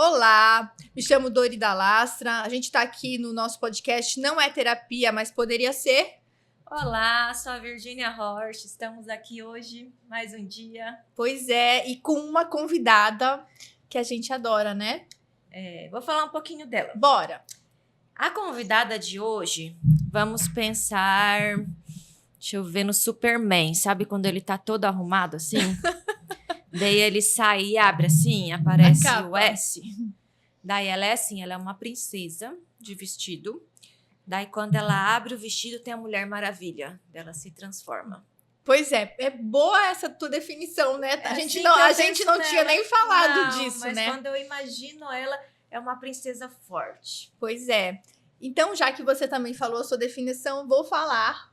Olá, me chamo Dori da Lastra. A gente está aqui no nosso podcast. Não é terapia, mas poderia ser. Olá, sou a Virgínia Horst. Estamos aqui hoje, mais um dia. Pois é, e com uma convidada que a gente adora, né? Vou falar um pouquinho dela. Bora! A convidada de hoje, vamos pensar... Deixa eu ver no Superman. Sabe quando ele tá todo arrumado assim? Daí ele sai e abre assim, aparece o S. Daí ela é assim, ela é uma princesa de vestido. Daí quando ela abre o vestido, tem a Mulher Maravilha. Ela se transforma. Pois é boa essa tua definição, né? A gente não tinha nem falado disso, mas né? Mas quando eu imagino ela, é uma princesa forte. Pois é. Então, já que você também falou a sua definição, vou falar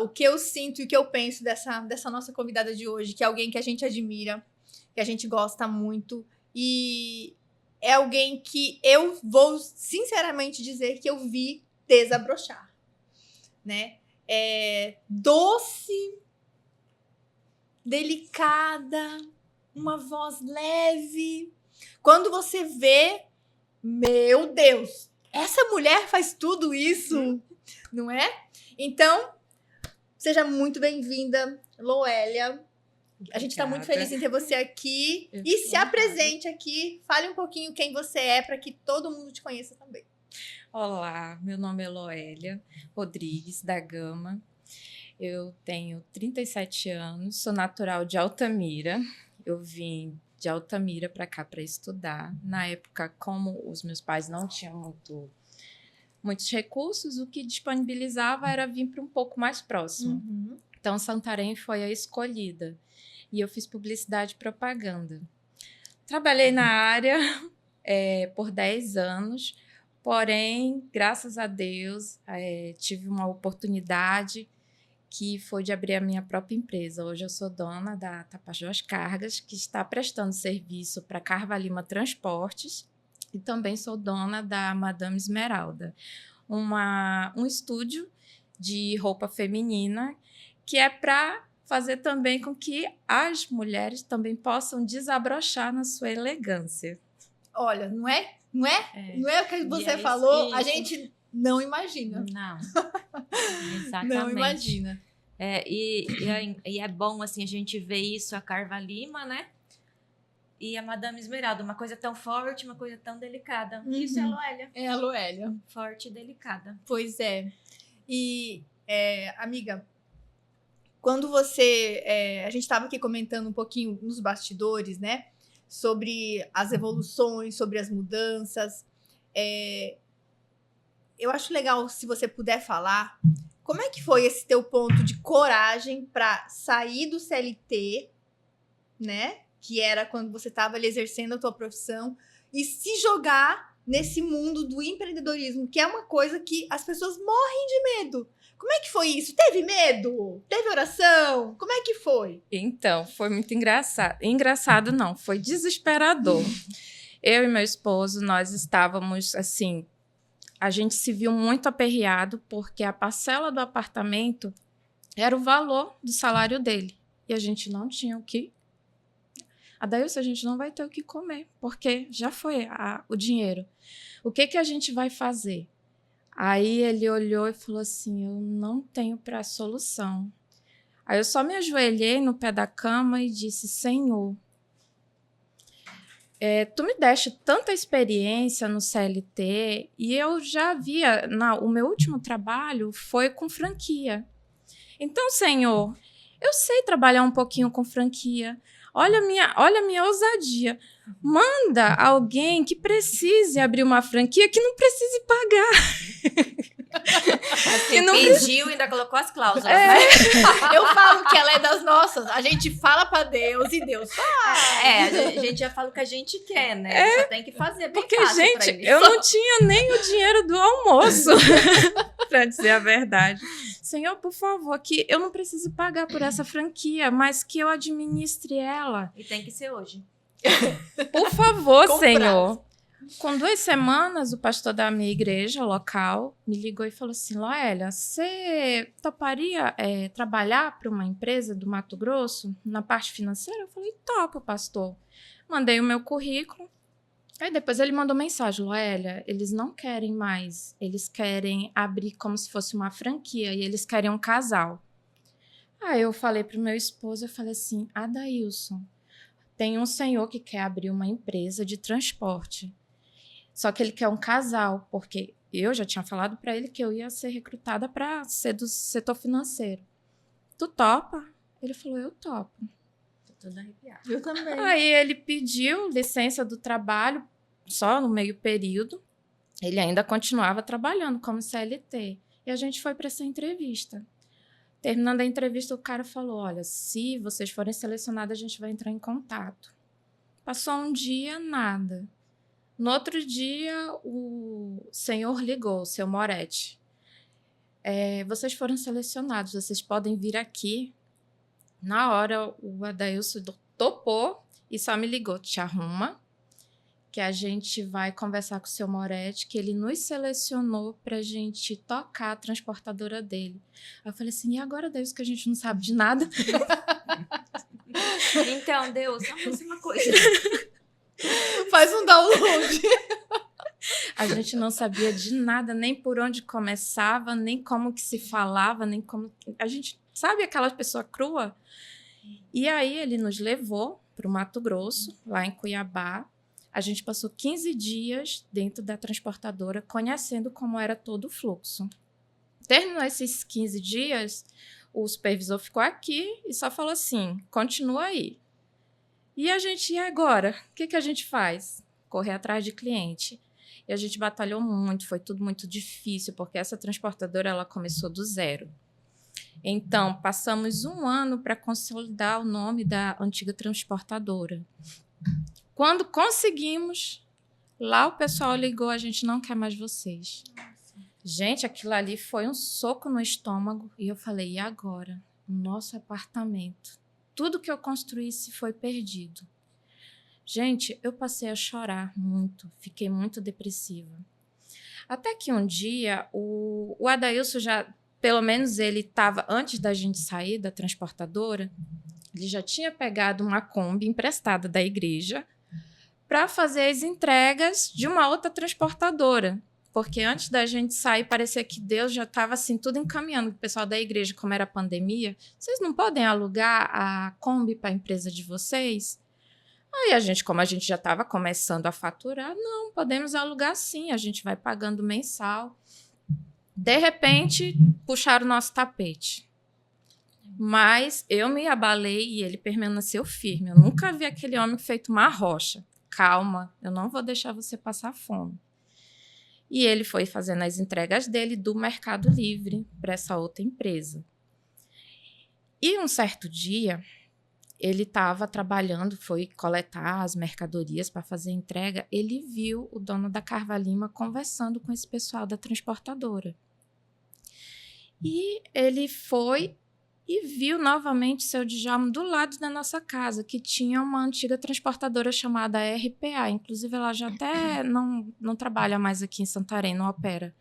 o que eu sinto e o que eu penso dessa nossa convidada de hoje, que é alguém que a gente admira, que a gente gosta muito, e é alguém que eu vou sinceramente dizer que eu vi desabrochar, né? É doce, delicada, uma voz leve. Quando você vê, meu Deus, essa mulher faz tudo isso, não é? Então, seja muito bem-vinda, Loélia. A gente está muito feliz em ter você aqui. E se apresente aqui, fale um pouquinho quem você é, para que todo mundo te conheça também. Olá, meu nome é Loélia Rodrigues da Gama. Eu tenho 37 anos, sou natural de Altamira. Eu vim de Altamira para cá para estudar. Na época, como os meus pais não tinham muitos recursos, o que disponibilizava era vir para um pouco mais próximo. Uhum. Então, Santarém foi a escolhida. E eu fiz publicidade e propaganda. Trabalhei na área por 10 anos, porém, graças a Deus, tive uma oportunidade que foi de abrir a minha própria empresa. Hoje eu sou dona da Tapajós Cargas, que está prestando serviço para Carva Lima Transportes, e também sou dona da Madame Esmeralda, um estúdio de roupa feminina que é para fazer também com que as mulheres também possam desabrochar na sua elegância. Olha, não é? Não é o que você falou? Isso. A gente não imagina. Não, exatamente. Não imagina. E é bom, assim, a gente ver isso, a Carva Lima, né? E a Madame Esmeralda, uma coisa tão forte, uma coisa tão delicada. Uhum. Isso é a Loélia. É a Loélia. Forte e delicada. Pois é. E, amiga, quando você... a gente estava aqui comentando um pouquinho nos bastidores, né? Sobre as evoluções, sobre as mudanças. Eu acho legal, se você puder falar, como é que foi esse teu ponto de coragem para sair do CLT, né? Que era quando você estava ali exercendo a tua profissão, e se jogar nesse mundo do empreendedorismo, que é uma coisa que as pessoas morrem de medo. Como é que foi isso? Teve medo? Teve oração? Como é que foi? Então, foi muito engraçado. Engraçado não, foi desesperador. Eu e meu esposo, nós estávamos, assim, a gente se viu muito aperreado, porque a parcela do apartamento era o valor do salário dele. E a gente não tinha o que... Adailson, a gente não vai ter o que comer, porque já foi o dinheiro. O que a gente vai fazer? Aí ele olhou e falou assim, eu não tenho para solução. Aí eu só me ajoelhei no pé da cama e disse, Senhor, tu me deste tanta experiência no CLT e eu já havia, o meu último trabalho foi com franquia. Então, Senhor, eu sei trabalhar um pouquinho com franquia. Olha a minha ousadia. Manda alguém que precise abrir uma franquia que não precise pagar. Assim, pediu e ainda colocou as cláusulas, né? Eu falo que ela é das nossas. A gente fala pra Deus e Deus faz. A gente já fala o que a gente quer, né? Só tem que fazer bem porque, fácil gente, pra isso. Eu não tinha nem o dinheiro do almoço, pra dizer a verdade. Senhor, por favor, que eu não preciso pagar por essa franquia, mas que eu administre ela. E tem que ser hoje. Por favor, Senhor. Com 2 semanas, o pastor da minha igreja local me ligou e falou assim, Loélia, você toparia trabalhar para uma empresa do Mato Grosso na parte financeira? Eu falei, topo, pastor. Mandei o meu currículo. Aí depois ele mandou mensagem, Loélia, eles não querem mais, eles querem abrir como se fosse uma franquia e eles querem um casal. Aí eu falei pro meu esposo, eu falei assim, Adailson, tem um senhor que quer abrir uma empresa de transporte, só que ele quer um casal, porque eu já tinha falado para ele que eu ia ser recrutada para ser do setor financeiro. Tu topa? Ele falou, eu topo. Tô toda arrepiada. Eu também. Aí ele pediu licença do trabalho, só no meio período. Ele ainda continuava trabalhando como CLT. E a gente foi para essa entrevista. Terminando a entrevista, o cara falou, olha, se vocês forem selecionados, a gente vai entrar em contato. Passou um dia, nada. No outro dia, o senhor ligou, o seu Moretti. Vocês foram selecionados, vocês podem vir aqui. Na hora, o Adailson topou e só me ligou. Te arruma, que a gente vai conversar com o seu Moretti, que ele nos selecionou para a gente tocar a transportadora dele. Aí eu falei assim, e agora, Deus, que a gente não sabe de nada? Então, Deus, vamos fazer uma coisa. Faz um download. A gente não sabia de nada, nem por onde começava, nem como que se falava, nem como... A gente sabe aquela pessoa crua? E aí ele nos levou para o Mato Grosso, lá em Cuiabá. A gente passou 15 dias dentro da transportadora, conhecendo como era todo o fluxo. Terminou esses 15 dias, o supervisor ficou aqui e só falou assim, continua aí. E a gente, e agora? O que a gente faz? Correr atrás de cliente. E a gente batalhou muito, foi tudo muito difícil, porque essa transportadora ela começou do zero. Então, passamos 1 ano para consolidar o nome da antiga transportadora. Quando conseguimos, lá o pessoal ligou, a gente não quer mais vocês. Nossa. Gente, aquilo ali foi um soco no estômago. E eu falei, e agora? O nosso apartamento. Tudo que eu construísse foi perdido. Gente, eu passei a chorar muito, fiquei muito depressiva. Até que um dia, o Adailson já, pelo menos ele estava, antes da gente sair da transportadora, ele já tinha pegado uma Kombi emprestada da igreja para fazer as entregas de uma outra transportadora. Porque antes da gente sair, parecia que Deus já estava assim, tudo encaminhando. O pessoal da igreja, como era a pandemia, vocês não podem alugar a Kombi para a empresa de vocês? Aí a gente, como a gente já estava começando a faturar, não, podemos alugar sim, a gente vai pagando mensal. De repente, puxaram o nosso tapete. Mas eu me abalei e ele permaneceu firme. Eu nunca vi aquele homem feito uma rocha. Calma, eu não vou deixar você passar fome. E ele foi fazendo as entregas dele do Mercado Livre para essa outra empresa. E um certo dia, ele estava trabalhando, foi coletar as mercadorias para fazer a entrega. Ele viu o dono da Carvalima conversando com esse pessoal da transportadora. E ele foi e viu novamente seu Djalma do lado da nossa casa, que tinha uma antiga transportadora chamada RPA. Inclusive, ela já até não trabalha mais aqui em Santarém, não opera.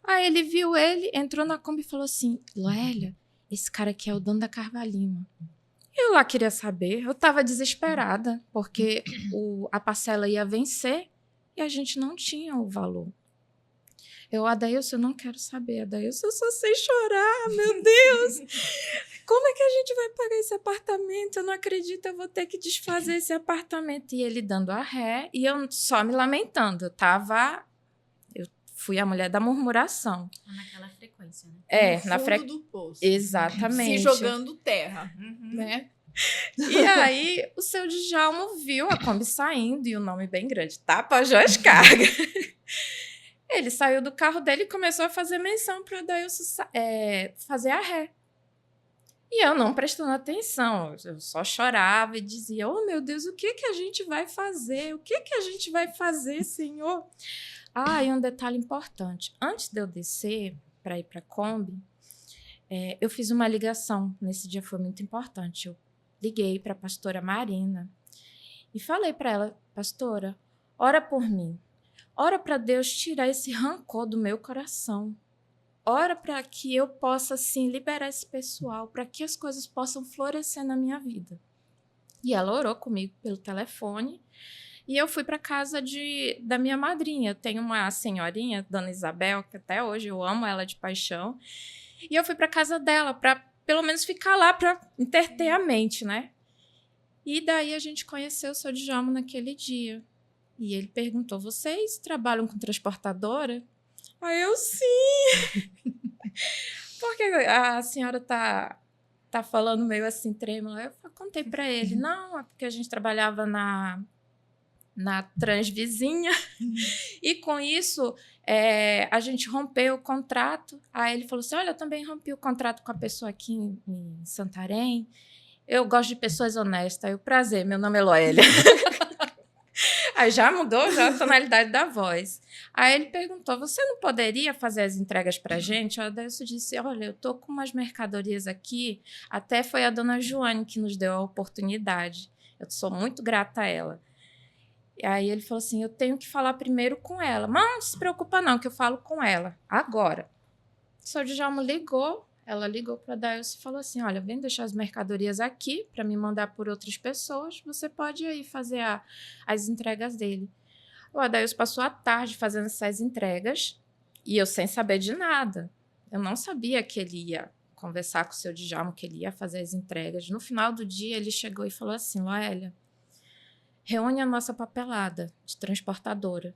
Aí ele viu ele, entrou na Kombi e falou assim, Loélia, esse cara aqui é o dono da Carvalima. Eu lá queria saber, eu estava desesperada, porque a parcela ia vencer e a gente não tinha o valor. Adailson, eu não quero saber, Adailson, eu só sei chorar, meu Deus. Como é que a gente vai pagar esse apartamento? Eu não acredito, eu vou ter que desfazer esse apartamento. E ele dando a ré, e eu só me lamentando. Eu fui a mulher da murmuração. Naquela frequência, né? No fundo do poço. Exatamente. Se jogando terra, né? E aí, o seu Djalma viu a Kombi saindo, e o nome bem grande, Tapajós Carga. Ele saiu do carro dele e começou a fazer menção para o Adailson fazer a ré. E eu não prestando atenção, eu só chorava e dizia, oh meu Deus, o que a gente vai fazer? O que a gente vai fazer, Senhor? E um detalhe importante, antes de eu descer para ir para a Kombi, eu fiz uma ligação, nesse dia foi muito importante, eu liguei para a pastora Marina e falei para ela, pastora, ora por mim. Ora para Deus tirar esse rancor do meu coração. Ora para que eu possa, assim, liberar esse pessoal, para que as coisas possam florescer na minha vida. E ela orou comigo pelo telefone. E eu fui para casa da minha madrinha. Eu tenho uma senhorinha, Dona Isabel, que até hoje eu amo ela de paixão. E eu fui para casa dela para pelo menos ficar lá para entreter a mente, né? E daí a gente conheceu o seu Djalma naquele dia. E ele perguntou: vocês trabalham com transportadora? Aí eu, sim! Porque a senhora tá falando meio assim, trêmula. Eu contei para ele: não, é porque a gente trabalhava na Transvizinha. E com isso, a gente rompeu o contrato. Aí ele falou assim: olha, eu também rompi o contrato com a pessoa aqui em Santarém. Eu gosto de pessoas honestas. Aí, prazer, meu nome é Loélia. Aí já mudou já a tonalidade da voz. Aí ele perguntou: você não poderia fazer as entregas para a gente? A Adelso disse: olha, eu estou com umas mercadorias aqui. Até foi a dona Joane que nos deu a oportunidade. Eu sou muito grata a ela. E aí ele falou assim: eu tenho que falar primeiro com ela. Mas não se preocupa não, que eu falo com ela agora. O seu Djalma ligou. Ela ligou para a Dailson e falou assim: olha, vem deixar as mercadorias aqui para me mandar por outras pessoas. Você pode aí fazer as entregas dele. O Adailson passou a tarde fazendo essas entregas e eu sem saber de nada. Eu não sabia que ele ia conversar com o seu Djalma, que ele ia fazer as entregas. No final do dia, ele chegou e falou assim: Loélia, reúne a nossa papelada de transportadora.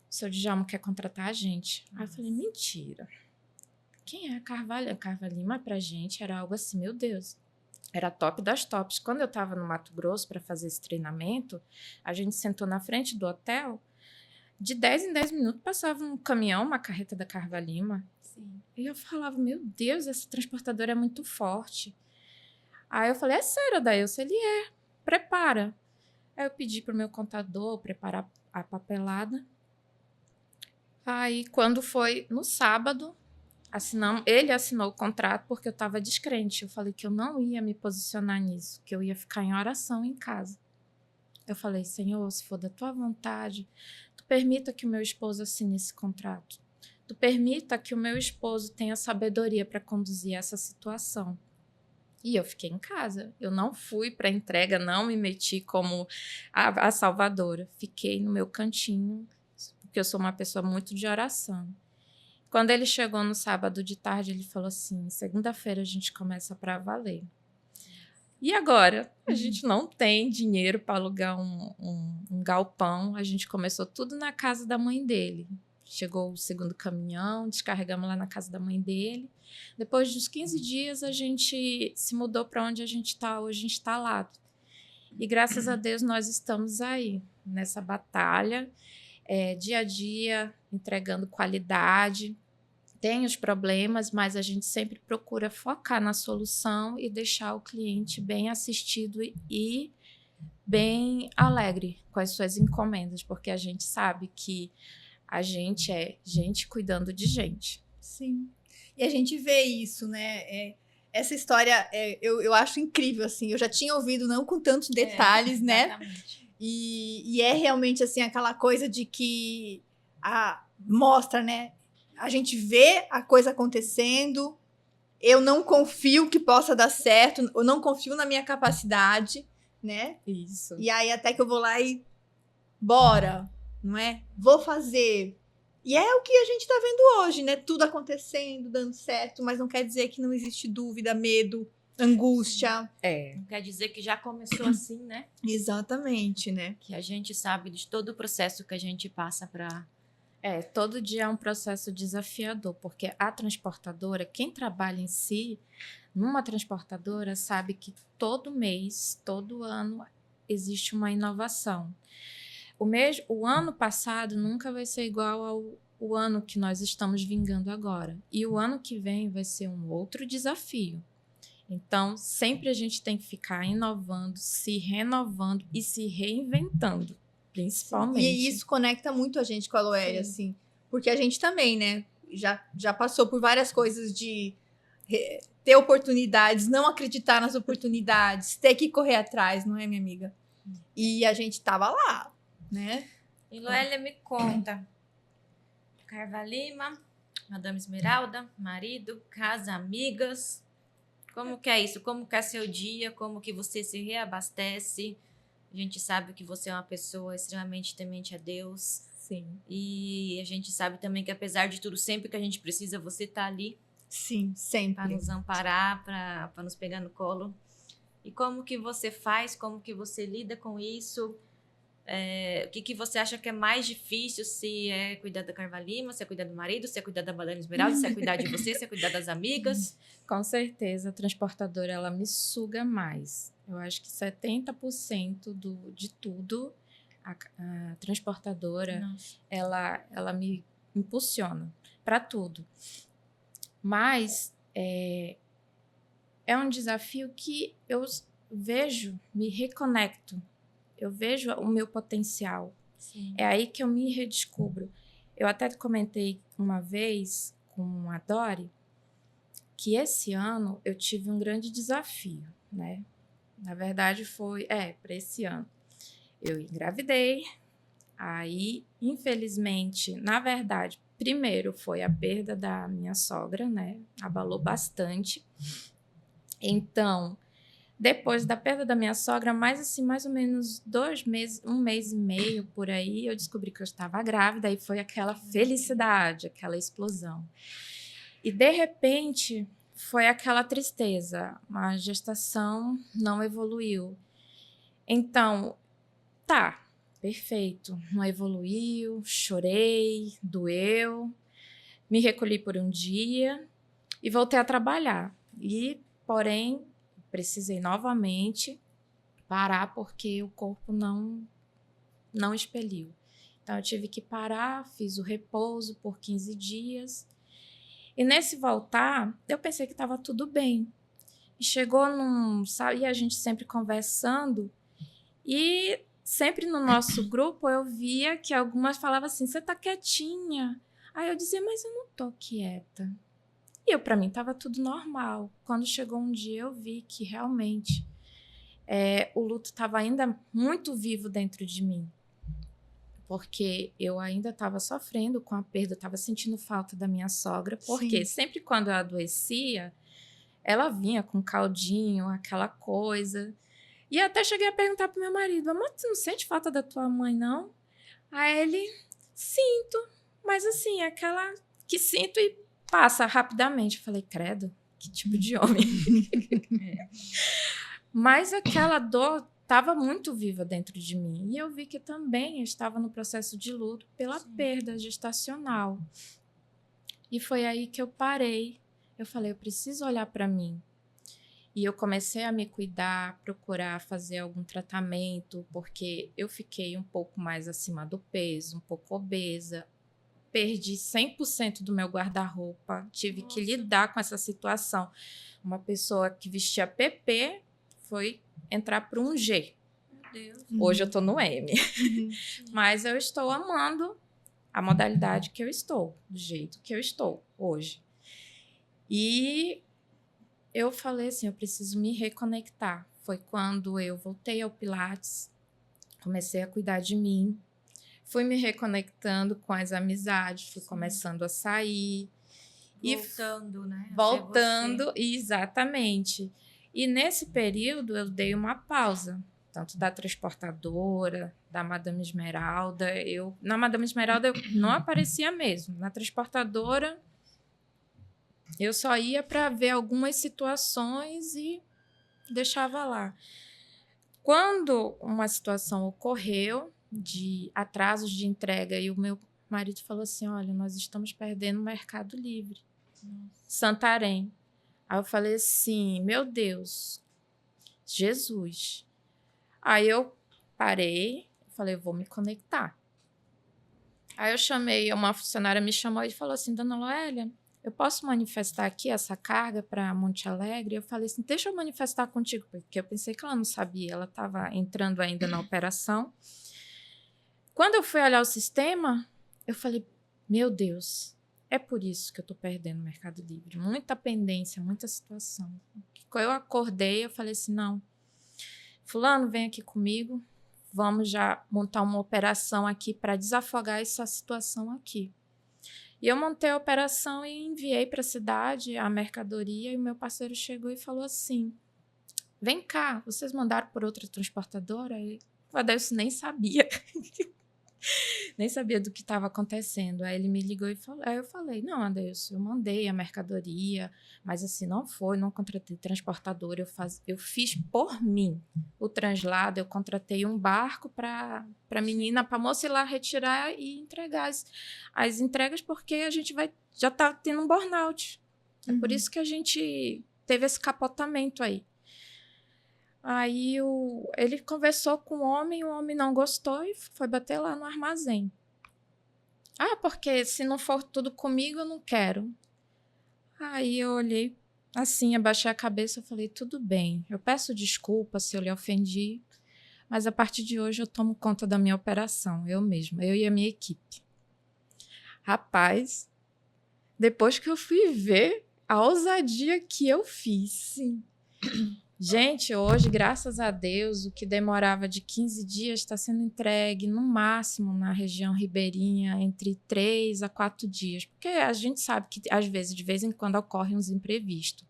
O seu Djalma quer contratar a gente. Aí eu falei: mentira. Quem é a Carvalho? A Carvalhima pra gente era algo assim, meu Deus. Era top das tops. Quando eu estava no Mato Grosso para fazer esse treinamento, a gente sentou na frente do hotel. De 10 em 10 minutos passava um caminhão, uma carreta da Carvalhima. Sim. E eu falava: meu Deus, essa transportadora é muito forte. Aí eu falei: é sério, Adailson? Ele é. Prepara. Aí eu pedi para o meu contador preparar a papelada. Aí, quando foi no sábado, ele assinou o contrato porque eu estava descrente. Eu falei que eu não ia me posicionar nisso, que eu ia ficar em oração em casa. Eu falei: Senhor, se for da tua vontade, tu permita que o meu esposo assine esse contrato. Tu permita que o meu esposo tenha sabedoria para conduzir essa situação. E eu fiquei em casa. Eu não fui para a entrega, não me meti como a salvadora. Fiquei no meu cantinho, porque eu sou uma pessoa muito de oração. Quando ele chegou no sábado de tarde, ele falou assim: segunda-feira a gente começa para valer. E agora? A gente não tem dinheiro para alugar um galpão. A gente começou tudo na casa da mãe dele. Chegou o segundo caminhão, descarregamos lá na casa da mãe dele. Depois dos 15 dias, a gente se mudou para onde a gente está hoje instalado. E graças a Deus nós estamos aí, nessa batalha, dia a dia, entregando qualidade. Tem os problemas, mas a gente sempre procura focar na solução e deixar o cliente bem assistido e bem alegre com as suas encomendas, porque a gente sabe que a gente é gente cuidando de gente. Sim. E a gente vê isso, né? Essa história eu acho incrível, assim. Eu já tinha ouvido, não com tantos detalhes, né? E é realmente, assim, aquela coisa de que mostra, né? A gente vê a coisa acontecendo, eu não confio que possa dar certo, eu não confio na minha capacidade, né? Isso. E aí até que eu vou lá e bora, não é? Vou fazer. E é o que a gente tá vendo hoje, né? Tudo acontecendo, dando certo, mas não quer dizer que não existe dúvida, medo, angústia. Não quer dizer que já começou assim, né? Exatamente, né? Que a gente sabe de todo o processo que a gente passa para... todo dia é um processo desafiador, porque a transportadora, quem trabalha em si, numa transportadora, sabe que todo mês, todo ano, existe uma inovação. O ano passado nunca vai ser igual ao ano que nós estamos vingando agora. E o ano que vem vai ser um outro desafio. Então, sempre a gente tem que ficar inovando, se renovando e se reinventando. Principalmente. E isso conecta muito a gente com a Loélia, assim. Porque a gente também, né? Já passou por várias coisas de ter oportunidades, não acreditar nas oportunidades, ter que correr atrás, não é, minha amiga? E a gente tava lá, né? E Loélia, me conta. Carvalhima, Madame Esmeralda, marido, casa, amigas. Como que é isso? Como que é seu dia? Como que você se reabastece? A gente sabe que você é uma pessoa extremamente temente a Deus. Sim. E a gente sabe também que, apesar de tudo, sempre que a gente precisa, você tá ali Sim, para sempre. nos amparar, para nos pegar no colo. E como que você faz? Como que você lida com isso? O que você acha que é mais difícil? Se é cuidar da Carva Lima, se é cuidar do marido, se é cuidar da Madame Esmeralda, se é cuidar de você, se é cuidar das amigas? Com certeza, a transportadora, ela me suga mais. Eu acho que 70% de tudo, a transportadora, Nossa. ela me impulsiona para tudo. Mas é um desafio que eu vejo, me reconecto. Eu vejo o meu potencial. Sim. É aí que eu me redescubro. Eu até comentei uma vez com a Dori que esse ano eu tive um grande desafio, né? Na verdade foi, para esse ano. Eu engravidei, aí, infelizmente, na verdade, primeiro foi a perda da minha sogra, né? Abalou bastante. Então, depois da perda da minha sogra, mais ou menos 2 meses, 1 mês e meio por aí, eu descobri que eu estava grávida e foi aquela felicidade, aquela explosão. E de repente foi aquela tristeza, a gestação não evoluiu. Então, tá, perfeito, não evoluiu, chorei, doeu, me recolhi por um dia e voltei a trabalhar. Porém, precisei novamente parar porque o corpo não expeliu. Então, eu tive que parar, fiz o repouso por 15 dias. E nesse voltar, eu pensei que estava tudo bem. E chegou e a gente sempre conversando, e sempre no nosso grupo eu via que algumas falavam assim, você tá quietinha. Aí eu dizia, mas eu não tô quieta. E para mim estava tudo normal. Quando chegou um dia eu vi que realmente o luto estava ainda muito vivo dentro de mim. Porque eu ainda estava sofrendo com a perda, estava sentindo falta da minha sogra, porque sempre quando eu adoecia, ela vinha com caldinho, aquela coisa. E até cheguei a perguntar pro meu marido, amor, tu não sente falta da tua mãe, não? Aí ele, sinto, mas assim, aquela que sinto e passa rapidamente. Eu falei, credo, que tipo de homem. Mas aquela dor estava muito viva dentro de mim. E eu vi que também eu estava no processo de luto pela perda gestacional. E foi aí que eu parei. Eu falei, eu preciso olhar para mim. E eu comecei a me cuidar, procurar fazer algum tratamento, porque eu fiquei um pouco mais acima do peso, um pouco obesa. Perdi 100% do meu guarda-roupa. Tive que lidar com essa situação. Uma pessoa que vestia PP foi entrar para um G. Meu Deus. Hoje eu tô no M. Mas eu estou amando a modalidade que eu estou, do jeito que eu estou hoje. E eu falei assim, eu preciso me reconectar. Foi quando eu voltei ao Pilates, comecei a cuidar de mim, fui me reconectando com as amizades, fui começando a sair. Voltando, né? Voltando, exatamente. E nesse período eu dei uma pausa, tanto da transportadora, da Madame Esmeralda. Na Madame Esmeralda eu não aparecia mesmo. Na transportadora eu só ia para ver algumas situações e deixava lá. Quando uma situação ocorreu de atrasos de entrega e o meu marido falou assim, olha, nós estamos perdendo o Mercado Livre. Santarém. Aí eu falei assim, meu Deus, Jesus. Aí eu parei, falei, eu vou me conectar. Aí eu chamei, uma funcionária me chamou e falou assim, dona Loélia, eu posso manifestar aqui essa carga para Monte Alegre? Eu falei assim, deixa eu manifestar contigo, porque eu pensei que ela não sabia, ela estava entrando ainda na operação. Quando eu fui olhar o sistema, eu falei, meu Deus, é por isso que eu estou perdendo o Mercado Livre. Muita pendência, muita situação. Quando eu acordei, eu falei assim, não, fulano, vem aqui comigo, vamos já montar uma operação aqui para desafogar essa situação aqui. E eu montei a operação e enviei para a cidade a mercadoria e o meu parceiro chegou e falou assim, vem cá, vocês mandaram por outra transportadora? O Adeilson nem sabia. Nem sabia do que estava acontecendo. Aí ele me ligou e falou. Aí eu falei, não, Adeilson, eu mandei a mercadoria, mas assim, não contratei transportador, eu fiz por mim o translado, eu contratei um barco para a menina, para a moça ir lá retirar e entregar as entregas, porque a gente já está tendo um burnout. É por isso que a gente teve esse capotamento aí. Aí ele conversou com o homem não gostou e foi bater lá no armazém. Porque se não for tudo comigo, eu não quero. Aí eu olhei assim, abaixei a cabeça e falei, tudo bem, eu peço desculpa se eu lhe ofendi, mas a partir de hoje eu tomo conta da minha operação, eu mesma, eu e a minha equipe. Rapaz, depois que eu fui ver a ousadia que eu fiz, sim. Gente, hoje, graças a Deus, o que demorava de 15 dias está sendo entregue, no máximo, na região ribeirinha, entre 3 a 4 dias. Porque a gente sabe que, às vezes, de vez em quando, ocorrem uns imprevistos.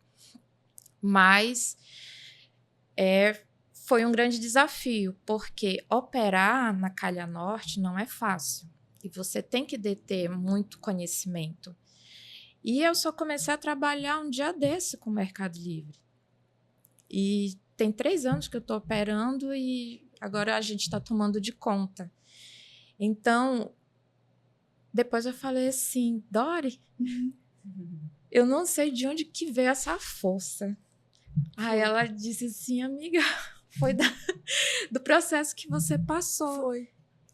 Mas foi um grande desafio, porque operar na Calha Norte não é fácil. E você tem que deter muito conhecimento. E eu só comecei a trabalhar um dia desse com o Mercado Livre. E tem 3 anos que eu estou operando e agora a gente está tomando de conta. Então, depois eu falei assim, Dori, eu não sei de onde que veio essa força. Aí ela disse assim, amiga, foi do processo que você passou.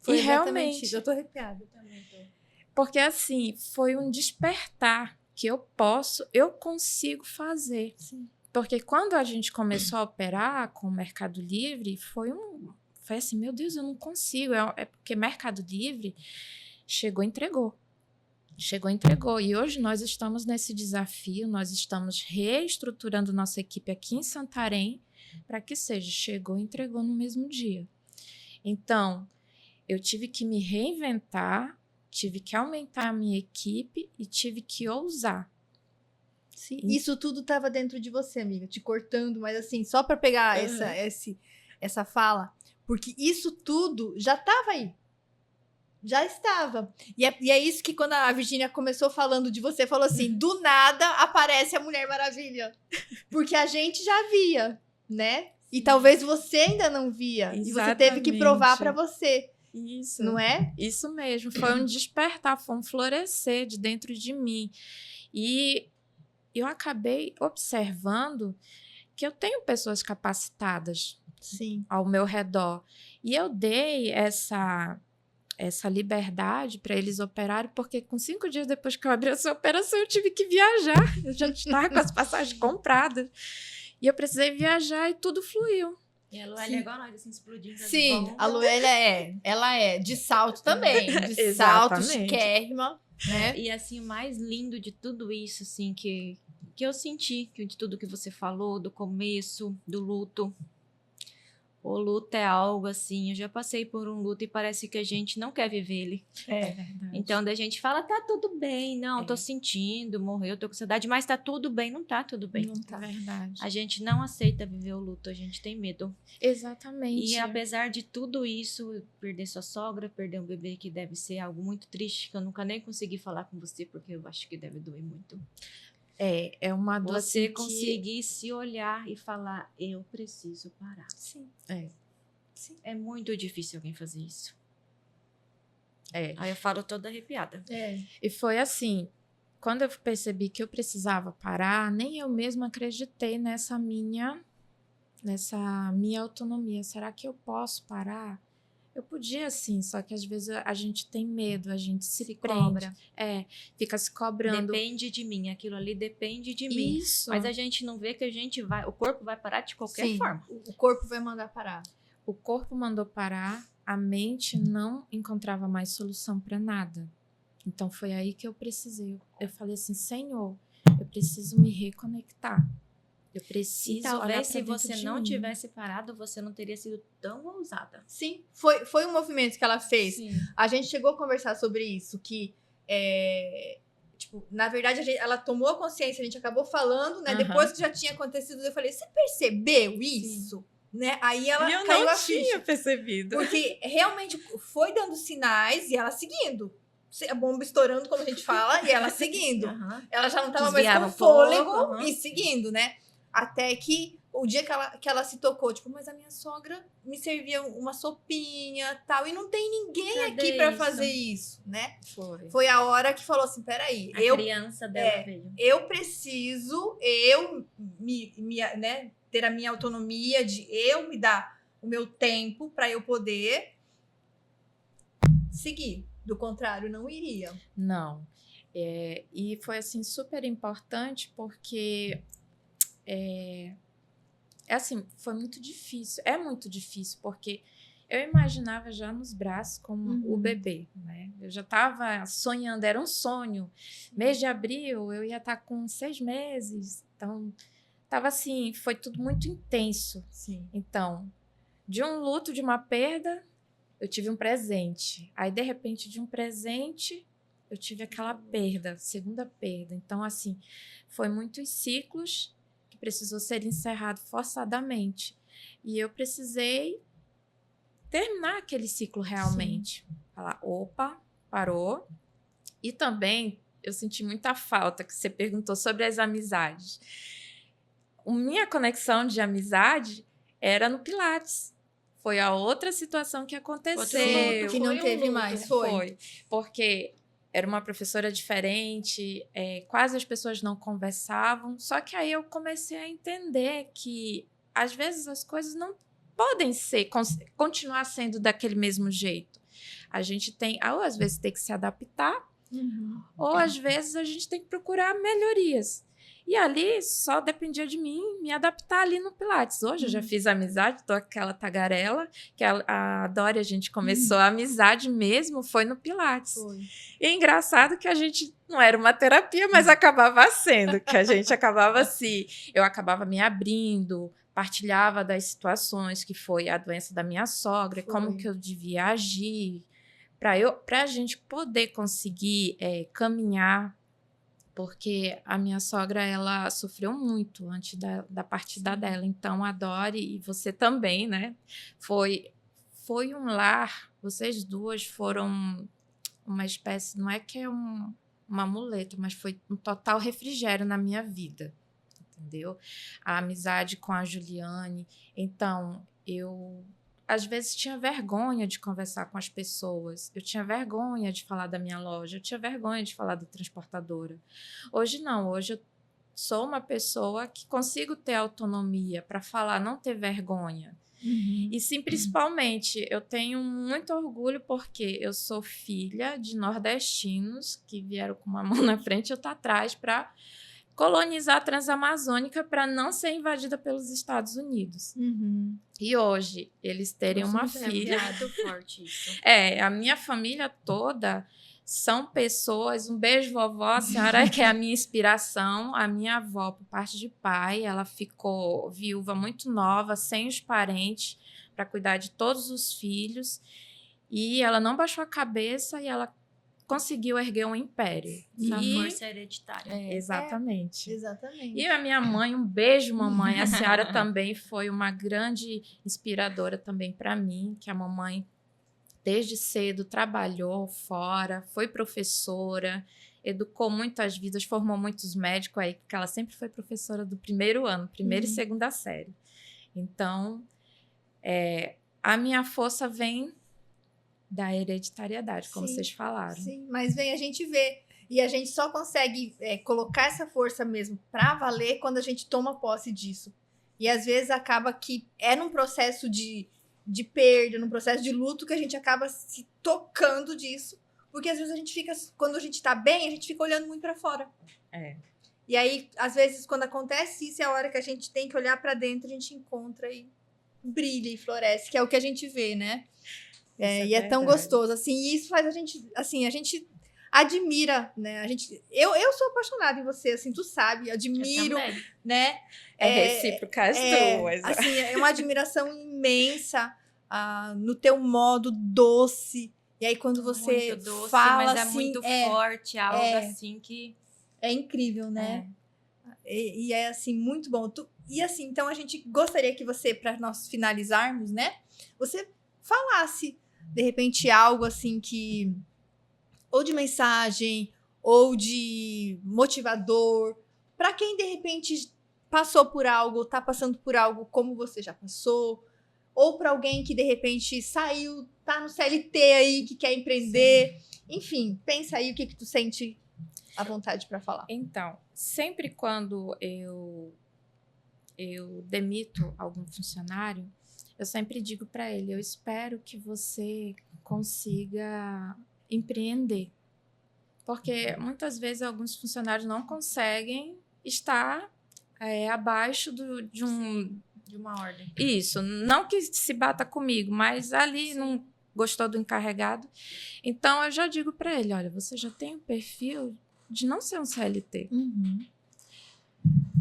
Foi e exatamente realmente, isso. Eu tô arrepiada também. Porque assim, foi um despertar que eu consigo fazer. Sim. Porque quando a gente começou a operar com o Mercado Livre, foi assim, meu Deus, eu não consigo. É porque Mercado Livre chegou e entregou. E hoje nós estamos nesse desafio, nós estamos reestruturando nossa equipe aqui em Santarém para que seja, chegou e entregou no mesmo dia. Então, eu tive que me reinventar, tive que aumentar a minha equipe e tive que ousar. Sim. Isso tudo estava dentro de você, amiga, te cortando, mas assim, só para pegar essa fala, porque isso tudo já estava aí. Já estava. E é isso que quando a Virgínia começou falando de você, falou assim, do nada aparece a Mulher Maravilha. Porque a gente já via, né? E talvez você ainda não via. Exatamente. E você teve que provar para você. Isso. Não é? Isso mesmo. Foi um despertar, foi um florescer de dentro de mim. E eu acabei observando que eu tenho pessoas capacitadas ao meu redor. E eu dei essa liberdade para eles operarem, porque com 5 dias depois que eu abri essa operação, eu tive que viajar. Eu já estava com as passagens compradas. E eu precisei viajar e tudo fluiu. E a Luélia é igual nós, assim, explodindo. Sim, a Luélia ela é de salto também. De salto, chiquérrima. Né? E assim, o mais lindo de tudo isso, assim, que eu senti, de tudo que você falou, do começo, do luto. O luto é algo assim, eu já passei por um luto e parece que a gente não quer viver ele. É verdade. Então, da gente fala, tá tudo bem, não, tô sentindo, morreu, tô com saudade, mas tá tudo bem, não tá tudo bem. Não tá. Verdade. A gente não aceita viver o luto, a gente tem medo. Exatamente. E apesar de tudo isso, perder sua sogra, perder um bebê que deve ser algo muito triste, que eu nunca nem consegui falar com você, porque eu acho que deve doer muito. É uma dor Você assim conseguir se olhar e falar, eu preciso parar. Sim. Sim. É muito difícil alguém fazer isso. Aí eu falo toda arrepiada. E foi assim, quando eu percebi que eu precisava parar, nem eu mesma acreditei nessa minha autonomia. Será que eu posso parar? Eu podia sim, só que às vezes a gente tem medo, a gente se prende. Cobra. Fica se cobrando. Depende de mim, aquilo ali depende de mim. Isso. Mas a gente não vê que o corpo vai parar de qualquer forma. O corpo vai mandar parar. O corpo mandou parar, a mente não encontrava mais solução para nada. Então foi aí que eu precisei. Eu falei assim, Senhor, eu preciso me reconectar. Eu preciso. E talvez se olhar pra você dentro de não mim. tivesse parado, você não teria sido tão ousada. Sim, foi um movimento que ela fez. Sim. A gente chegou a conversar sobre isso, que na verdade ela tomou consciência, a gente acabou falando, né? Aham. Depois que já tinha acontecido, eu falei, você percebeu isso? né? Aí ela E eu caiu não a ficha. tinha percebido. Porque realmente foi dando sinais e ela seguindo. A bomba estourando, como a gente fala, e ela seguindo. Aham. Ela já não estava mais Desviava com um pouco, fôlego aham. e seguindo, né? Até que o dia que ela se tocou, tipo, mas a minha sogra me servia uma sopinha tal, e não tem ninguém Cadê aqui para isso? fazer isso, né? Foi. Foi a hora que falou assim: peraí, A criança dela veio. eu preciso, né, ter a minha autonomia de eu me dar o meu tempo para eu poder seguir. Do contrário, não iria. Não. E foi assim super importante porque assim, foi muito difícil. É muito difícil porque eu imaginava já nos braços como o bebê, né? Eu já estava sonhando, era um sonho. Mês de abril eu ia estar com 6 meses, então tava assim, foi tudo muito intenso. Sim. Então, de um luto, de uma perda, eu tive um presente. Aí, de repente, de um presente, eu tive aquela perda, segunda perda. Então, assim, foi muitos ciclos que precisou ser encerrado forçadamente. E eu precisei terminar aquele ciclo realmente. Falar, opa, parou. E também, eu senti muita falta, que você perguntou sobre as amizades. A minha conexão de amizade era no Pilates. Foi a outra situação que aconteceu. Que Foi não um teve luto. mais, foi. Foi, porque era uma professora diferente, quase as pessoas não conversavam. Só que aí eu comecei a entender que, às vezes, as coisas não podem continuar sendo daquele mesmo jeito. A gente tem, ou às vezes tem que se adaptar, ou às vezes a gente tem que procurar melhorias. E ali só dependia de mim me adaptar ali no Pilates. Hoje eu já fiz amizade, tô aquela tagarela, que a Dória, a gente começou a amizade mesmo, foi no Pilates. Foi. E é engraçado que a gente não era uma terapia, mas acabava sendo, que a gente acabava eu acabava me abrindo, partilhava das situações que foi a doença da minha sogra, como que eu devia agir, para a gente poder conseguir caminhar, porque a minha sogra, ela sofreu muito antes da partida dela. Então, a Dori e você também, né? Foi um lar, vocês duas foram uma espécie, não é que é uma muleta, mas foi um total refrigério na minha vida, entendeu? A amizade com a Juliane. Então, eu às vezes tinha vergonha de conversar com as pessoas, eu tinha vergonha de falar da minha loja, eu tinha vergonha de falar da transportadora. Hoje não, hoje eu sou uma pessoa que consigo ter autonomia para falar, não ter vergonha. E sim, principalmente, eu tenho muito orgulho porque eu sou filha de nordestinos que vieram com uma mão na frente e outra atrás para colonizar a Transamazônica para não ser invadida pelos Estados Unidos. E hoje, eles terem uma filha... É muito forte isso. A minha família toda são pessoas... Um beijo, vovó, a senhora que é a minha inspiração. A minha avó, por parte de pai, ela ficou viúva muito nova, sem os parentes, para cuidar de todos os filhos. E ela não baixou a cabeça e ela conseguiu erguer um império. Essa força hereditária. Exatamente. Exatamente. E a minha mãe, um beijo, mamãe. A senhora também foi uma grande inspiradora também para mim, que a mamãe, desde cedo, trabalhou fora, foi professora, educou muitas vidas, formou muitos médicos aí, porque ela sempre foi professora do primeiro ano, primeira e segunda série. Então, a minha força vem da hereditariedade, como vocês falaram. Sim, mas vem a gente ver. E a gente só consegue colocar essa força mesmo pra valer quando a gente toma posse disso. E às vezes acaba que é num processo de perda, num processo de luto, que a gente acaba se tocando disso. Porque às vezes a gente fica, quando a gente tá bem, a gente fica olhando muito pra fora. E aí, às vezes, quando acontece isso, é a hora que a gente tem que olhar pra dentro, a gente encontra e brilha e floresce, que é o que a gente vê, né? E é tão gostoso, assim, e isso faz a gente, assim, a gente admira, né? Eu sou apaixonada em você, assim, tu sabe, admiro, né? Recíproca as duas. Assim, é uma admiração imensa no teu modo doce. E aí, quando você muito doce, fala mas é assim, muito forte, algo assim que... É incrível, né? E é, assim, muito bom. E assim, então a gente gostaria que você, para nós finalizarmos, né? Você falasse, de repente, algo assim que... Ou de mensagem, ou de motivador, para quem, de repente, passou por algo, tá passando por algo como você já passou, ou para alguém que, de repente, saiu, tá no CLT aí, que quer empreender. Sim. Enfim, pensa aí o que tu sente à vontade para falar. Então, sempre quando eu demito algum funcionário, eu sempre digo para ele, eu espero que você consiga empreender. Porque muitas vezes alguns funcionários não conseguem estar abaixo de uma ordem. Isso, não que se bata comigo, mas ali Sim. não gostou do encarregado. Então, eu já digo para ele, olha, você já tem um perfil de não ser um CLT. Uhum.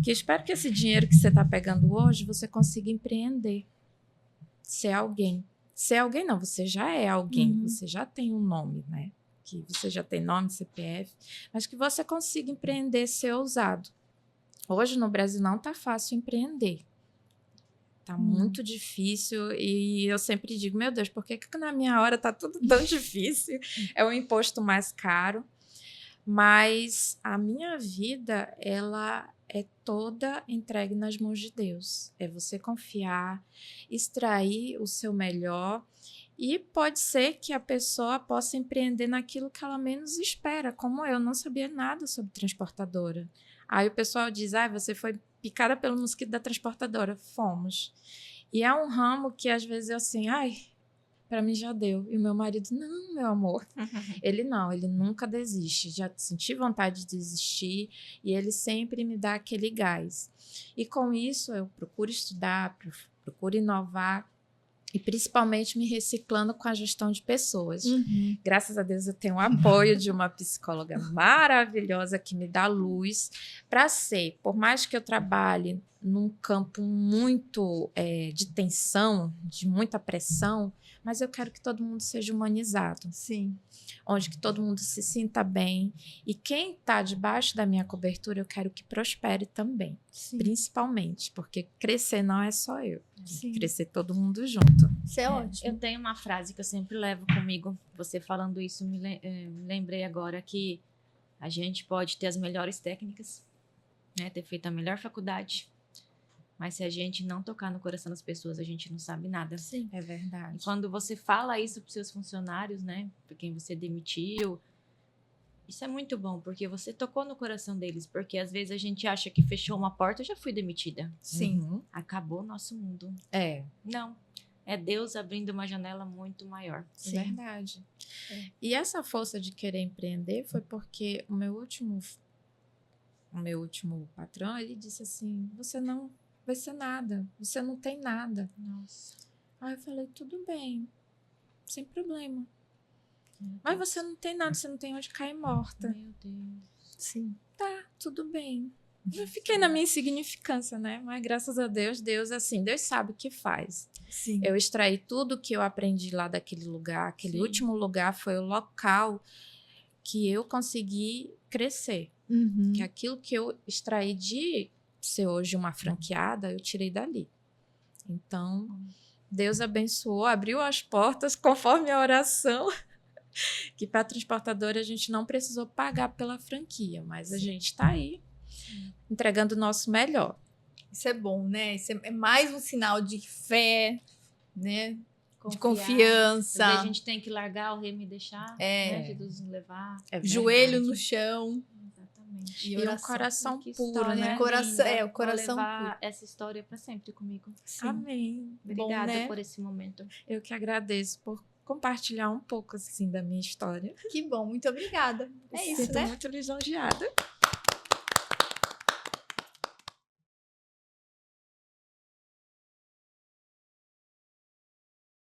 Que espero que esse dinheiro que você está pegando hoje, você consiga empreender. Ser alguém. Ser alguém não, você já é alguém. Uhum. Você já tem um nome, né? Que você já tem nome, CPF. Mas que você consiga empreender, ser ousado. Hoje no Brasil não está fácil empreender. Está muito difícil. E eu sempre digo, meu Deus, por que na minha hora está tudo tão difícil? É o imposto mais caro. Mas a minha vida, ela é toda entregue nas mãos de Deus. É você confiar, extrair o seu melhor e pode ser que a pessoa possa empreender naquilo que ela menos espera, como eu não sabia nada sobre transportadora. Aí o pessoal diz, você foi picada pelo mosquito da transportadora. Fomos. E é um ramo que às vezes eu assim, para mim já deu. E o meu marido, não, meu amor. Ele nunca desiste. Já senti vontade de desistir e ele sempre me dá aquele gás. E com isso eu procuro estudar, procuro inovar e principalmente me reciclando com a gestão de pessoas. Uhum. Graças a Deus eu tenho o apoio de uma psicóloga maravilhosa que me dá luz para ser, por mais que eu trabalhe num campo muito de tensão, de muita pressão, mas eu quero que todo mundo seja humanizado. Sim. Onde que todo mundo se sinta bem. E quem está debaixo da minha cobertura, eu quero que prospere também. Sim. Principalmente, porque crescer não é só eu. Sim. Crescer todo mundo junto. Isso é ótimo. Eu tenho uma frase que eu sempre levo comigo. Você falando isso, me lembrei agora que a gente pode ter as melhores técnicas, né, ter feito a melhor faculdade, mas se a gente não tocar no coração das pessoas, a gente não sabe nada. Sim, é verdade. E quando você fala isso para os seus funcionários, né, para quem você demitiu, isso é muito bom, porque você tocou no coração deles, porque às vezes a gente acha que fechou uma porta, eu já fui demitida. Sim. Uhum. Acabou o nosso mundo. Não. É Deus abrindo uma janela muito maior. Sim. É verdade. E essa força de querer empreender foi porque o meu último patrão, ele disse assim, você não vai ser nada, você não tem nada. Nossa. Aí eu falei, tudo bem, sem problema. Mas você não tem nada, você não tem onde cair morta. Meu Deus. Sim. Tá, tudo bem. Eu fiquei na minha insignificância, né? Mas graças a Deus, Deus sabe o que faz. Sim. Eu extraí tudo que eu aprendi lá daquele lugar. Aquele último lugar foi o local que eu consegui crescer. Uhum. Que aquilo que eu extraí de ser hoje uma franqueada, eu tirei dali. Então, Deus abençoou, abriu as portas conforme a oração, que para a transportadora a gente não precisou pagar pela franquia, mas a gente está aí entregando o nosso melhor. Isso é bom, né? Isso é mais um sinal de fé, né? De confiança. Às vezes a gente tem que largar o remo e deixar, né? Jesus nos levar. Joelho no chão. Exatamente. E um coração puro, né? O coração Vou levar puro. essa história para sempre comigo. Sim. Amém. Obrigada bom, né? por esse momento. Eu que agradeço por compartilhar um pouco assim da minha história. Que bom, muito obrigada. É isso, Sinto né? muito lisonjeada.